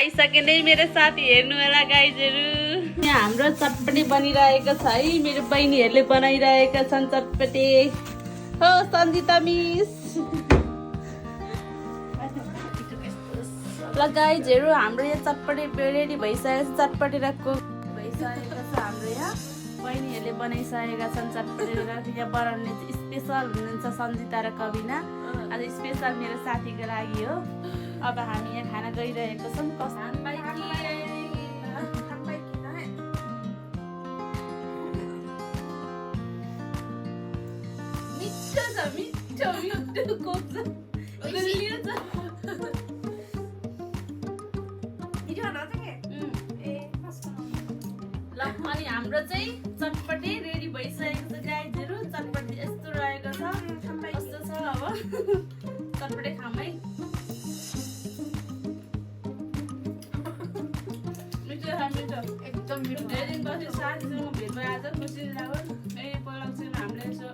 आइसके नै मेरो साथी हेर्नु होला गाइजहरु। यहाँ हाम्रो चटपटे बनिरहेको छ है। मेरो बहिनीहरूले बनाइरहेका छन् चटपटे। हो सन्जिता मिस। ल गाइजहरु हाम्रो यहाँ चटपटे रेडी भइसकेको छ। चटपटे र कोक भइसकेको छ हाम्रो यहाँ। बहिनीहरूले बनाइसकेका छन् चटपटे र यहाँ बनाउने स्पेसल हुनुहुन्छ सन्जिता र कविना। आज स्पेसल मेरो साथीको लागि हो। अब हामी यहाँ खाना गइरहेको छौँ। मिठो छ मिठो मिठो कोक छ गुलियो छ। ल अनि हाम्रो चाहिँ चटपटे रेडी भइसकेको छ गाइजहरु। चटपटे यस्तो रहेको छ। कस्तो छ अब चटपटे खाऊँ है। मिठो छ मिठो एकदम मिठो। धेरै दिनपछि साथीसँग भेट भयो। आज खुसी लाग्यो। यही पलङसँग हामीले यसो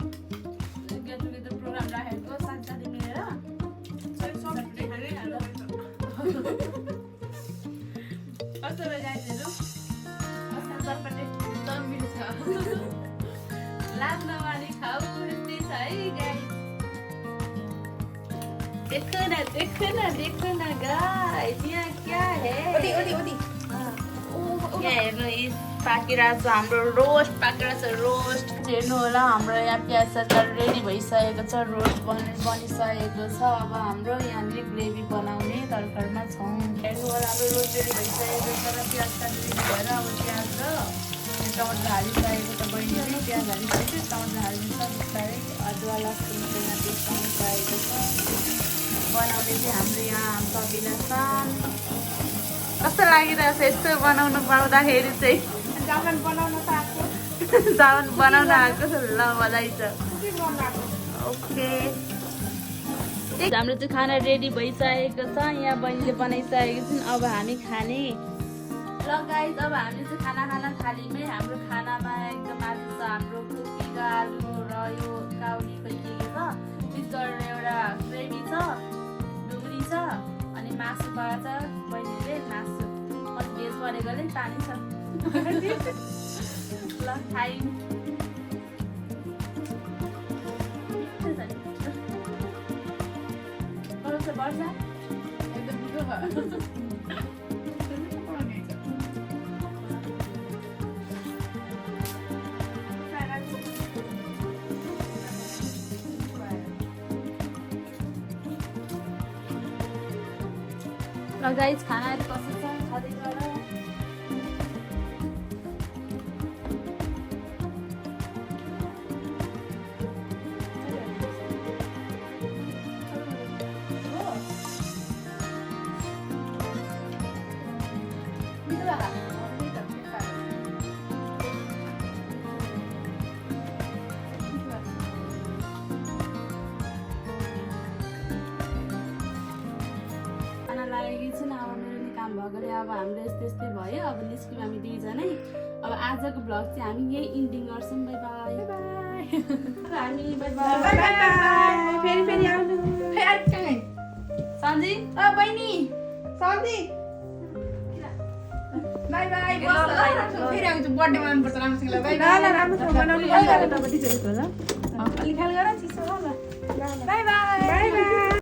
गेट टुगेदर प्रोग्राम राखेको साथी मिलेर चटपटे खाने। कस्तो भयो गाइजहरु? चटपटे एकदम मिठो छ। लाज नमानी खाऊ यस्तै छ है गाइस। देखो न गाइस यहाँ क्या है? यहाँ हेर्नु पाकिरहेको छ हाम्रो रोस्ट पाकिरहेको छ। रोस्ट हेर्नु होला। हाम्रो यहाँ प्याज अचार रेडी भइसकेको छ। रोस्ट बनिसकेको छ। अब हाम्रो यहाँनिर ग्रेभी बनाउने तर्करमा छौँ। हेर्नु होला हाम्रो रोस्ट रेडी भइसकेको छ। र प्याज रेडी भएर अब प्याज र टमाटर हालिसकेको छ। बहिनीले प्याज हालिसकेको टमाटर हालिदिन्छ। बिस्तारै अदुवा लसुनको यहाँ पेस्ट हालिसकेको छ। बनाउने चाहिँ हाम्रो यहाँ कविना सान। कस्तो लागिरहेको छ यस्तो बनाउनु पाउँदाखेरि चाहिँ? जामुन बनाउन आएको ल बधाई छ। ओके हाम्रो चाहिँ खाना रेडी भइसकेको छ। यहाँ बहिनीले बनाइसकेको छन्। अब हामी खाने। ल गाइस अब हामी चाहिँ खाना थालीमै हाम्रो खानामा एकदम आलु छ। हाम्रो कोपीको आलु र यो काउली खोइ के छ। मिक्स गरेर एउटा ग्रेभी छ। डुङ्ग्री छ अनि मासु पाएको छ बहिनीले। मासु अनि भेज बनेकोले पानी छ। ल खाइन्। वर्षा एकदम मिठो भयो। ल गाइस खानाहरू कस्तो छ खाँदै गर। काम भएकोले अब हाम्रो यस्तै भयो। अब निस्क्यौँ हामी दुईजनै। अब आजको भ्लग चाहिँ हामी यही इन्डिङ गर्छौँ। बाई बाई हामी बाई बाई। फेरि आउनु सन्जी बहिनी सन्जी बाई बाई। फेरि आउँछु बर्थडे मनाउनु पर्छ राम्रोसँग। ल बाई बाई। राम्रो बनाउनु अलिक ख्याल गर चिसो ल। By by.